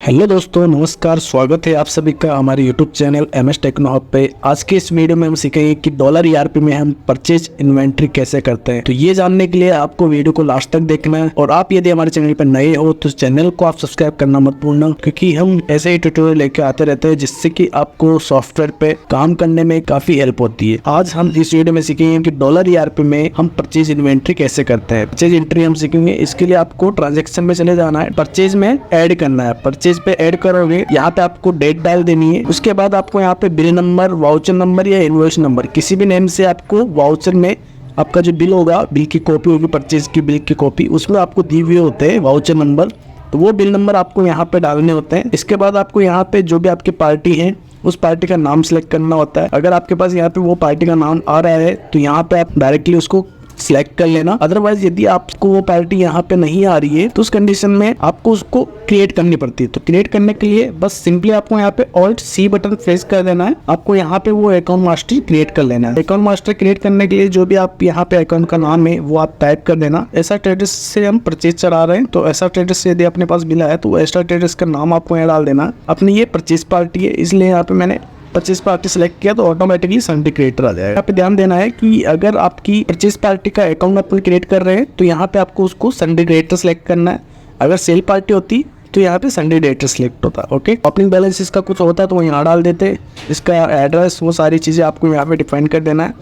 Hello दोस्तों, नमस्कार। स्वागत है आप सभी का हमारे YouTube channel MS techno hub पे। आज के इस वीडियो में हम सीखेंगे कि डॉलर ईआरपी में हम परचेज इन्वेंट्री कैसे करते हैं। तो ये जानने के लिए आपको वीडियो को लास्ट तक देखना है, और आप यदि हमारे चैनल पर नए हो तो चैनल को आप सब्सक्राइब करना मत भूलना, क्योंकि हम ऐसे ही ट्यूटोरियल लेके आते रहते हैं जिससे कि आपको सॉफ्टवेयर पे काम करने में काफी हेल्प होती है। आज हम इस वीडियो में सीखेंगे कि डॉलर ईआरपी में हम परचेज इन्वेंट्री कैसे करते हैं। परचेज एंट्री हम सीखेंगे। इसके लिए आपको ट्रांजेक्शन में चले जाना है, परचेज में ऐड करना है। परचेज पे ऐड करोगे, यहाँ पे आपको डेट डाल देनी है। उसके बाद आपको यहाँ पे बिल नंबर, वाउचर नंबर या इनवॉइस नंबर, किसी भी नेम से आपको वाउचर में आपका जो बिल होगा, बिल की कॉपी होगी, परचेज की बिल की कॉपी, उसमें आपको दिए हुए होते हैं वाउचर नंबर। तो वो बिल नंबर आपको यहाँ पे डालने होते हैं। इसके बाद आपको यहाँ पे जो भी आपकी पार्टी है उस पार्टी का नाम सिलेक्ट करना होता है। अगर आपके पास यहाँ पे वो पार्टी का नाम आ रहा है तो यहाँ पे आप डायरेक्टली उसको सिलेक्ट कर लेना। अदरवाइज यदि आपको वो पार्टी यहाँ पे नहीं आ रही है तो उस कंडीशन में आपको उसको क्रिएट करनी पड़ती है। तो क्रिएट करने के लिए बस सिंपली आपको यहाँ पे ऑल्ट सी बटन प्रेस कर देना है। आपको यहाँ पे वो अकाउंट मास्टर क्रिएट कर लेना है। अकाउंट मास्टर क्रिएट करने के लिए जो भी आप यहाँ पे अकाउंट का नाम है वो आप टाइप कर देना। ऐसा ट्रेडर्स से हम परचेज चला रहे हैं, तो ऐसा ट्रेडर्स से यदि अपने पास मिला है तो ऐसा ट्रेडर्स का नाम आपको यहाँ डाल देना। अपनी ये परचेज पार्टी है, इसलिए यहाँ पे मैंने परचेज पार्टी सेलेक्ट किया तो ऑटोमेटिकली संडे क्रिएटर आ जाएगा। यहाँ पे ध्यान देना है कि अगर आपकी परचेज पार्टी का अकाउंट अपन क्रिएट कर रहे हैं तो यहाँ पे आपको उसको संडे क्रिएटर सेलेक्ट करना है। अगर सेल पार्टी होती तो यहाँ पे संडे क्रिएटर सेलेक्ट होता है। ओके, ओपनिंग बैलेंस इसका कुछ होता है तो वो यहाँ डाल देते। इसका एड्रेस, वो सारी चीज़ें आपको यहाँ पे डिफाइन कर देना है।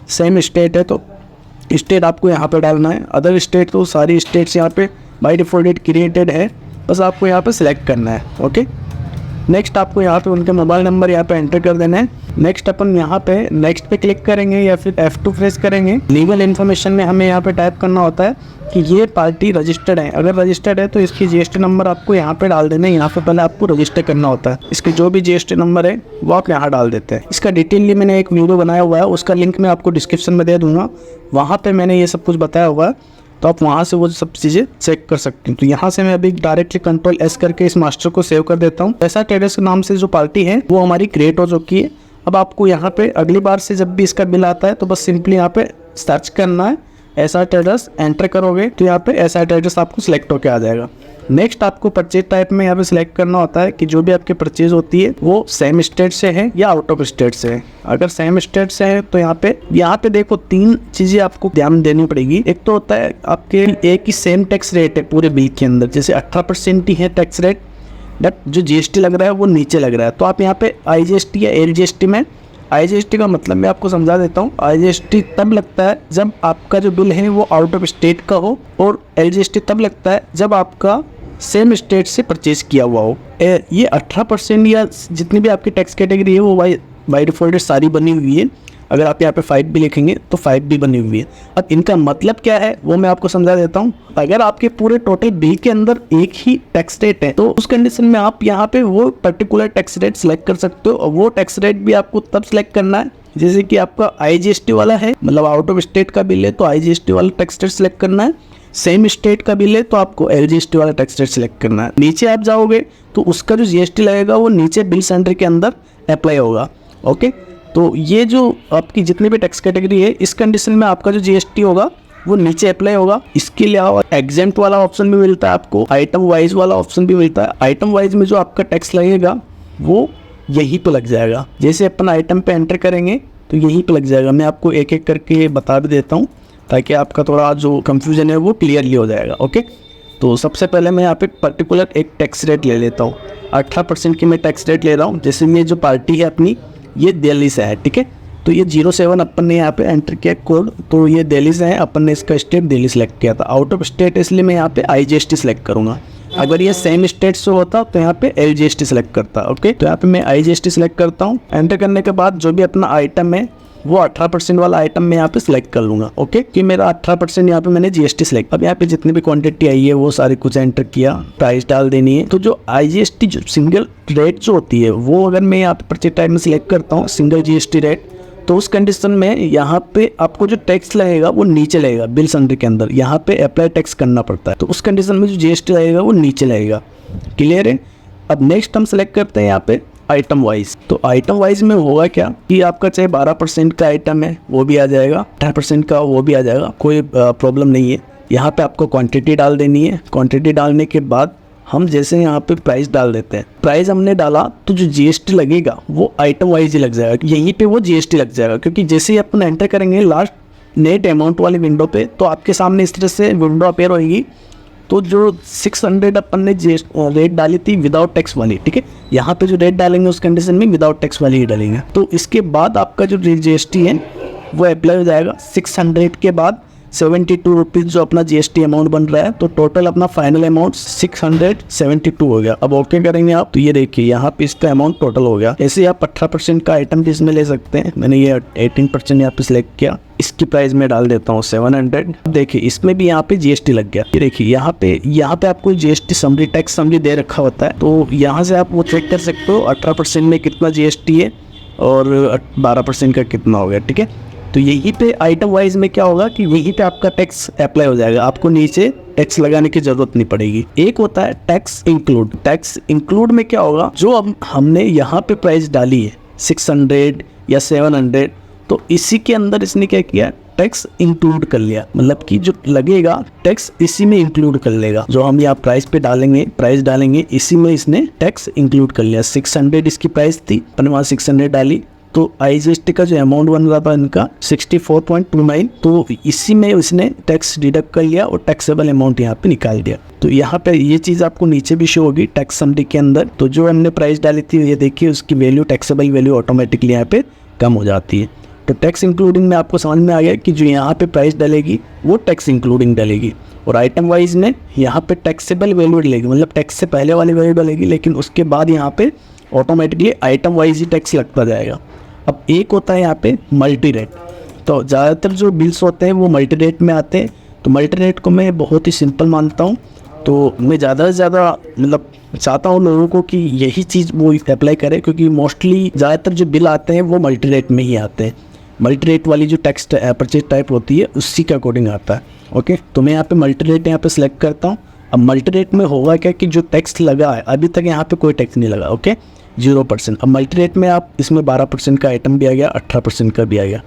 सेम स्टेट है तो स्टेट आपको यहाँ पे डालना है। अदर स्टेट तो सारी स्टेट्स यहाँ पे बाई डिफॉल्ट क्रिएटेड है, बस आपको यहाँ पे सिलेक्ट करना है। ओके, नेक्स्ट आपको यहाँ पे उनके मोबाइल नंबर यहाँ पे एंटर कर देना है। नेक्स्ट अपन यहाँ पे नेक्स्ट पे क्लिक करेंगे या फिर F2 प्रेस करेंगे। लीगल इन्फॉर्मेशन में हमें यहाँ पे टाइप करना होता है कि ये पार्टी रजिस्टर्ड है। अगर रजिस्टर्ड है तो इसकी जीएसटी नंबर आपको यहाँ पे डाल देना है। यहाँ पे पहले आपको रजिस्टर करना होता है। इसके जो भी जीएसटी नंबर है वो आप यहाँ डाल देते हैं। इसका डिटेलली मैंने एक वीडियो बनाया हुआ है, उसका लिंक मैं आपको डिस्क्रिप्शन में दे दूंगा। वहाँ पे मैंने ये सब कुछ बताया हुआ है, तो आप वहाँ से वो सब चीज़ें चेक कर सकते हैं। तो यहाँ से मैं अभी डायरेक्टली कंट्रोल S करके इस मास्टर को सेव कर देता हूँ। ऐसा ट्रेडर्स के नाम से जो पार्टी है वो हमारी क्रिएट हो चुकी है। अब आपको यहाँ पे अगली बार से जब भी इसका बिल आता है तो बस सिंपली यहाँ पे सर्च करना है, ऐसा ट्रेडर्स एंटर करोगे तो यहाँ पे ऐसा ट्रेडर्स आपको सिलेक्ट होकर आ जाएगा। नेक्स्ट आपको परचेज टाइप में यहाँ पे सिलेक्ट करना होता है कि जो भी आपकी परचेज होती है वो सेम स्टेट से है या आउट ऑफ स्टेट से है। अगर सेम स्टेट से है तो यहाँ पे देखो तीन चीजें आपको ध्यान देनी पड़ेगी। एक तो होता है आपके एक ही सेम टैक्स रेट है पूरे बिल के अंदर, जैसे 18% ही है टैक्स रेट, बट जो जीएसटी लग रहा है वो नीचे लग रहा है। तो आप यहाँ पे आईजीएसटी या एलजीएसटी में, आईजीएसटी का मतलब मैं आपको समझा देता हूँ। आईजीएसटी तब लगता है जब आपका जो बिल है वो आउट ऑफ स्टेट का हो, और एलजीएसटी तब लगता है जब आपका सेम स्टेट से परचेज किया हुआ हो। ये 18% या जितनी भी आपकी टैक्स कैटेगरी है वो बाई डिफॉल्ट सारी बनी हुई है। अगर आप यहाँ पे 5 भी लिखेंगे तो 5 भी बनी हुई है। अब इनका मतलब क्या है वो मैं आपको समझा देता हूँ। अगर आपके पूरे टोटल बिल के अंदर एक ही टैक्स रेट है तो उस कंडीशन में आप यहाँ पे वो पर्टिकुलर टैक्स रेट सिलेक्ट कर सकते हो, और वो टैक्स रेट भी आपको तब सिलेक्ट करना है जैसे कि आपका आईजीएसटी वाला है, मतलब आउट ऑफ स्टेट का बिल है तो आईजीएसटी वाला टैक्स रेट सिलेक्ट करना है। सेम स्टेट का बिल है तो आपको एलजीएसटी वाला टैक्स रेट सिलेक्ट करना है। नीचे आप जाओगे तो उसका जो जीएसटी लगेगा वो नीचे बिल सेंटर के अंदर अप्लाई होगा। ओके, तो ये जो आपकी जितनी भी टैक्स कैटेगरी है इस कंडीशन में आपका जो जीएसटी होगा वो नीचे अप्लाई होगा। इसके अलावा एग्जेम्प्ट वाला ऑप्शन भी मिलता है आपको, आइटम वाइज वाला ऑप्शन भी मिलता है। आइटम वाइज में जो आपका टैक्स लगेगा वो यहीं पे लग जाएगा। जैसे अपन आइटम पे एंटर करेंगे तो यहीं पे लग जाएगा। मैं आपको एक एक करके बता भी देता हूँ ताकि आपका थोड़ा जो कंफ्यूजन है वो क्लियरली हो जाएगा। ओके, तो सबसे पहले मैं यहाँ पे पर्टिकुलर एक टैक्स रेट ले लेता हूँ। 18% की मैं टैक्स रेट ले रहा हूँ। जैसे ये जो पार्टी है अपनी ये दिल्ली से है, ठीक है, तो ये 07 अपन ने यहाँ पे एंटर किया कोड, तो ये दिल्ली से है। अपन ने इसका स्टेट दिल्ली सेलेक्ट किया था। आउट ऑफ स्टेट इसलिए मैं यहाँ पे आईजीएसटी सेलेक्ट करूँगा। अगर ये सेम स्टेट से होता तो यहाँ पे एलजीएसटी सेलेक्ट करता। ओके, तो यहाँ पे मैं आईजीएसटी सेलेक्ट करता हूँ। एंटर करने के बाद जो भी अपना आइटम है वो 18% वाला आइटम मैं यहाँ पे सिलेक्ट कर लूंगा। ओके, कि मेरा 18% यहाँ पे मैंने जीएसटी सिलेक्ट। अब यहाँ पे जितनी भी क्वांटिटी आई है वो सारी कुछ एंटर किया, प्राइस डाल देनी है। तो जो आईजीएसटी जो सिंगल रेट जो होती है वो अगर मैं यहाँ पे परचेज टाइप में सिलेक्ट करता हूँ सिंगल जीएसटी रेट, तो उस कंडीशन में यहाँ पे आपको जो टैक्स लगेगा वो नीचे लगेगा बिल सेंटर के अंदर। यहाँ पे अप्लाई टैक्स करना पड़ता है, तो उस कंडीशन में जो जीएसटी लगेगा वो नीचे लगेगा। क्लियर है। अब नेक्स्ट हम सेलेक्ट करते हैं यहाँ पे आइटम वाइज। तो आइटम वाइज में होगा क्या कि आपका चाहे 12% का आइटम है वो भी आ जाएगा, 18% का वो भी आ जाएगा, कोई प्रॉब्लम नहीं है। यहाँ पे आपको क्वांटिटी डाल देनी है। क्वांटिटी डालने के बाद हम जैसे यहाँ पे प्राइस डाल देते हैं, प्राइस हमने डाला तो जो जीएसटी लगेगा वो आइटम वाइज ही लग जाएगा, यहीं पे वो जीएसटी लग जाएगा। क्योंकि जैसे ही अपन एंटर करेंगे लास्ट नेट अमाउंट वाली विंडो पे, तो आपके सामने इस तरह से विंडो अपेयर होगी। तो जो 600 अपन ने रेट डाली थी विदाउट टैक्स वाली, ठीक है, यहाँ पे जो रेट डालेंगे उस कंडीशन में विदाउट टैक्स वाली ही डालेंगे। तो इसके बाद आपका जो जीएसटी है वो अप्लाई हो जाएगा। 600 के बाद 72 रुपीज़ जो अपना जीएसटी अमाउंट बन रहा है, तो टोटल अपना फाइनल अमाउंट 672 हो गया। अब ओके करेंगे आप, तो ये देखिए यहाँ पे इसका अमाउंट टोटल हो गया। ऐसे आप 18% का आइटम भी इसमें ले सकते हैं। मैंने ये 18% यहाँ पे सिलेक्ट किया। इसकी प्राइस में डाल देता हूँ 700। देखिए इसमें भी यहाँ पे जीएसटी लग गया। ये देखिए यहाँ पे आपको जीएसटी समरी, टैक्स समरी दे रखा होता है, तो यहाँ से आप वो चेक कर सकते हो 18% में कितना जीएसटी है और 12% का कितना हो गया, ठीक है। तो यहीं पे आइटम वाइज में क्या होगा कि यहीं पे आपका टैक्स अप्लाई हो जाएगा, आपको नीचे टैक्स लगाने की जरूरत नहीं पड़ेगी। एक होता है टैक्स इंक्लूड। टैक्स इंक्लूड में क्या होगा, जो हमने यहाँ पे प्राइस डाली है 600 या 700, तो इसी के अंदर इसने क्या किया, टैक्स इंक्लूड कर लिया। मतलब कि जो लगेगा टैक्स इसी में इंक्लूड कर लेगा। जो हम यहाँ प्राइस पे डालेंगे, प्राइस डालेंगे, इसी में इसने टैक्स इंक्लूड कर लिया। 600 इसकी प्राइस थी, अपन वहाँ 600 डाली, तो आईजीएसटी का जो अमाउंट बन रहा था इनका 64.29, तो इसी में इसने टैक्स डिडक्ट कर लिया और टैक्सेबल अमाउंट यहाँ पे निकाल दिया। तो यहाँ पे ये चीज़ आपको नीचे भी शो होगी टैक्स समरी के अंदर। तो जो हमने प्राइस डाली थी ये देखिए उसकी वैल्यू, टैक्सेबल वैल्यू ऑटोमेटिकली यहाँ पे कम हो जाती है। तो टैक्स इंक्लूडिंग में आपको समझ में आ गया कि जो यहाँ पे प्राइस डलेगी वो टैक्स इंक्लूडिंग डलेगी, और आइटम वाइज में यहाँ पे टैक्सेबल वैल्यू डलेगी, मतलब टैक्स से पहले वाली वैल्यू डलेगी, लेकिन उसके बाद यहाँ पे ऑटोमेटिकली आइटम वाइज ही टैक्स लगता जाएगा। अब एक होता है यहाँ पे मल्टी रेट। तो ज़्यादातर जो बिल्स होते हैं वो मल्टी रेट में आते हैं। तो मल्टी रेट को मैं बहुत ही सिंपल मानता हूँ, तो मैं ज़्यादा से ज़्यादा मतलब चाहता हूँ लोगों को कि यही चीज़ वो अप्लाई करें, क्योंकि मोस्टली ज़्यादातर जो बिल आते हैं वो मल्टी रेट में ही आते हैं। मल्टी रेट वाली जो टैक्स परचेज टाइप होती है उसी के अकॉर्डिंग आता है। ओके, तो मैं यहाँ पे मल्टी रेट यहाँ पे सिलेक्ट करता हूँ। अब मल्टी रेट में होगा क्या कि जो टैक्स लगा है अभी तक यहाँ पे कोई टैक्स नहीं लगा, ओके, 0%। अब मल्टी रेट में आप इसमें 12% का आइटम भी आ गया, 18% का भी आ गया।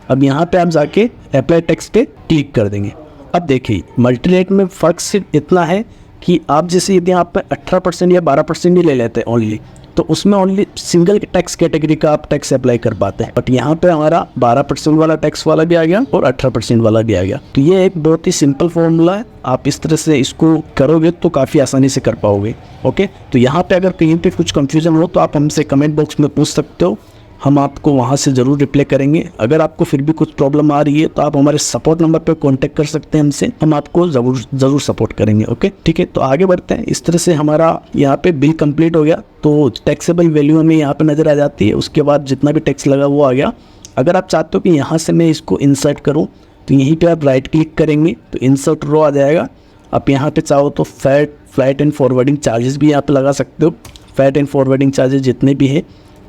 अब यहाँ पे आप जाके अप्लाई टैक्स पे क्लिक कर देंगे। अब देखिए मल्टी रेट में फ़र्क सिर्फ इतना है कि आप जैसे यदि आप 18% या 12% ही ले लेते हैं ओनली, तो उसमें ओनली सिंगल टैक्स कैटेगरी का आप टैक्स अप्लाई कर पाते हैं। बट यहाँ पे हमारा 12% वाला टैक्स वाला भी आ गया और 18% वाला भी आ गया। तो ये एक बहुत ही सिंपल फॉर्मूला है, आप इस तरह से इसको करोगे तो काफ़ी आसानी से कर पाओगे। ओके, तो यहाँ पे अगर कहीं पे कुछ कंफ्यूजन हो तो आप हमसे कमेंट बॉक्स में पूछ सकते हो, हम आपको वहाँ से ज़रूर रिप्लाई करेंगे। अगर आपको फिर भी कुछ प्रॉब्लम आ रही है तो आप हमारे सपोर्ट नंबर पर कॉन्टैक्ट कर सकते हैं हमसे, हम आपको ज़रूर सपोर्ट करेंगे। ओके, ठीक है, तो आगे बढ़ते हैं। इस तरह से हमारा यहाँ पे बिल कंप्लीट हो गया, तो टैक्सेबल वैल्यू हमें यहाँ पे नज़र आ जाती है। उसके बाद जितना भी टैक्स लगा वो आ गया। अगर आप चाहते हो कि यहाँ से मैं इसको इंसर्ट करूँ तो यहीं पर आप राइट क्लिक करेंगे तो इंसर्ट रो आ जाएगा। आप यहाँ पे चाहो तो फ्लाइट एंड फॉरवर्डिंग चार्जेस भी यहाँ पे लगा सकते हो। फ्लाइट एंड फॉरवर्डिंग चार्जेस जितने भी हैं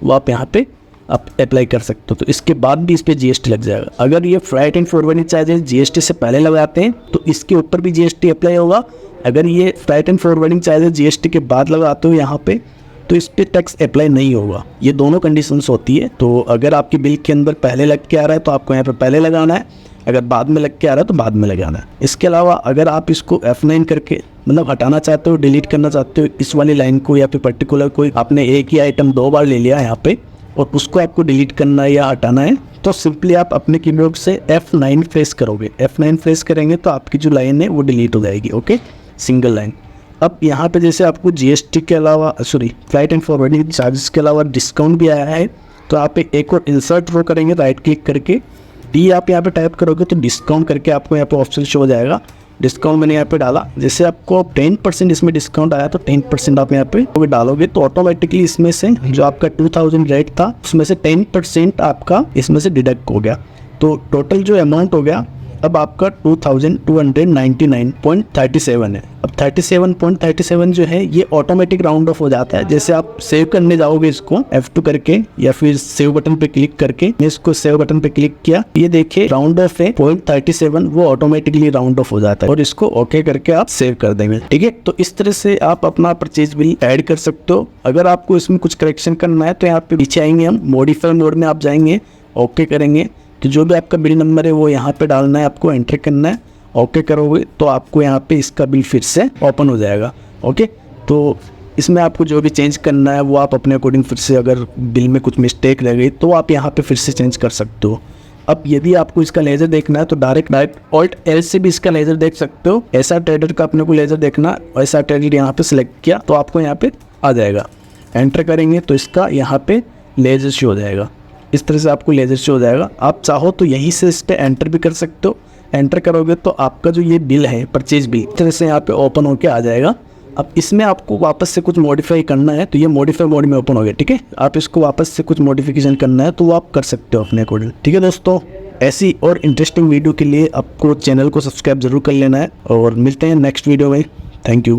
वो आप यहाँ पे आप अप्लाई कर सकते हो। तो इसके बाद भी इस पर जीएसटी लग जाएगा। अगर ये flight and forwarding charges GST से पहले लगाते हैं तो इसके ऊपर भी जीएसटी अप्लाई होगा। अगर ये flight and forwarding charges GST के बाद लगाते हो यहाँ पे तो इस पर टैक्स अप्लाई नहीं होगा। ये दोनों कंडीशंस होती है। तो अगर आपके बिल के अंदर पहले लग के आ रहा है तो आपको यहाँ पे पहले लगाना है, अगर बाद में लग के आ रहा है तो बाद में लगाना है। इसके अलावा अगर आप इसको F9 करके मतलब हटाना चाहते हो, डिलीट करना चाहते हो इस वाली लाइन को, या फिर पर्टिकुलर कोई आपने एक ही आइटम 2 बार ले लिया यहाँ पे और उसको आपको डिलीट करना है या हटाना है, तो सिंपली आप अपने कीबोर्ड से F9 प्रेस करोगे। F9 प्रेस करेंगे तो आपकी जो लाइन है वो डिलीट हो जाएगी। Okay, single line. अब यहाँ पे जैसे आपको जीएसटी के अलावा फ्लाइट एंड फॉरवर्डिंग चार्जेस के अलावा डिस्काउंट भी आया है, तो आप एक और इंसर्ट रो करेंगे, राइट क्लिक करके डी आप यहाँ पे टाइप करोगे तो डिस्काउंट करके आपको यहाँ पे ऑप्शन शो हो जाएगा। डिस्काउंट मैंने यहाँ पे डाला, जैसे आपको 10% इसमें डिस्काउंट आया तो 10% आप यहाँ पे डालोगे तो ऑटोमेटिकली इसमें से जो आपका 2000 रेट था उसमें से 10% आपका इसमें से डिडक्ट हो गया। तो टोटल जो अमाउंट हो गया अब आपका 2299.37 है। अब 37.37 जो है ये ऑटोमेटिक राउंड ऑफ हो जाता है। जैसे आप सेव करने जाओगे इसको F2 करके या फिर सेव बटन पे क्लिक करके, मैं इसको सेव बटन पे क्लिक किया, ये देखिए राउंड ऑफ है 0.37, वो ऑटोमेटिकली राउंड ऑफ हो जाता है और इसको ओके करके आप सेव कर देंगे। ठीक है, तो इस तरह से आप अपना परचेज बिल ऐड कर सकते हो। अगर आपको इसमें कुछ करेक्शन करना है तो यहाँ पे पीछे आएंगे, हम मॉडिफाई मोड में आप जाएंगे, ओके करेंगे तो जो भी आपका बिल नंबर है वो यहाँ पे डालना है, आपको एंटर करना है। ओके करोगे तो आपको यहाँ पे इसका बिल फिर से ओपन हो जाएगा। ओके, तो इसमें आपको जो भी चेंज करना है वो आप अपने अकॉर्डिंग फिर से, अगर बिल में कुछ मिस्टेक रह गई तो आप यहाँ पे फिर से चेंज कर सकते हो। अब यदि आपको इसका लेज़र देखना है तो डायरेक्ट ऑल्ट एल से भी इसका लेज़र देख सकते हो। ऐसा ट्रेडर का अपने को लेज़र देखना, ऐसा ट्रेडर यहाँ पे सिलेक्ट किया तो आपको यहाँ पे आ जाएगा। एंटर करेंगे तो इसका यहाँ पे लेज़र शो हो जाएगा। इस तरह से आपको लेज़र शो हो जाएगा। आप चाहो तो यहीं से इस पर एंटर भी कर सकते हो। एंटर करोगे तो आपका जो ये बिल है, परचेज बिल, इस तरह से यहाँ पे ओपन होके आ जाएगा। अब इसमें आपको वापस से कुछ मॉडिफाई करना है तो ये मॉडिफाई मोड में ओपन हो गया, ठीक है। आप इसको वापस से कुछ मॉडिफिकेशन करना है तो वो आप कर सकते हो अपने अकॉर्डिंग, ठीक है दोस्तों। ऐसी और इंटरेस्टिंग वीडियो के लिए आपको चैनल को सब्सक्राइब जरूर कर लेना है और मिलते हैं नेक्स्ट वीडियो में। Thank you.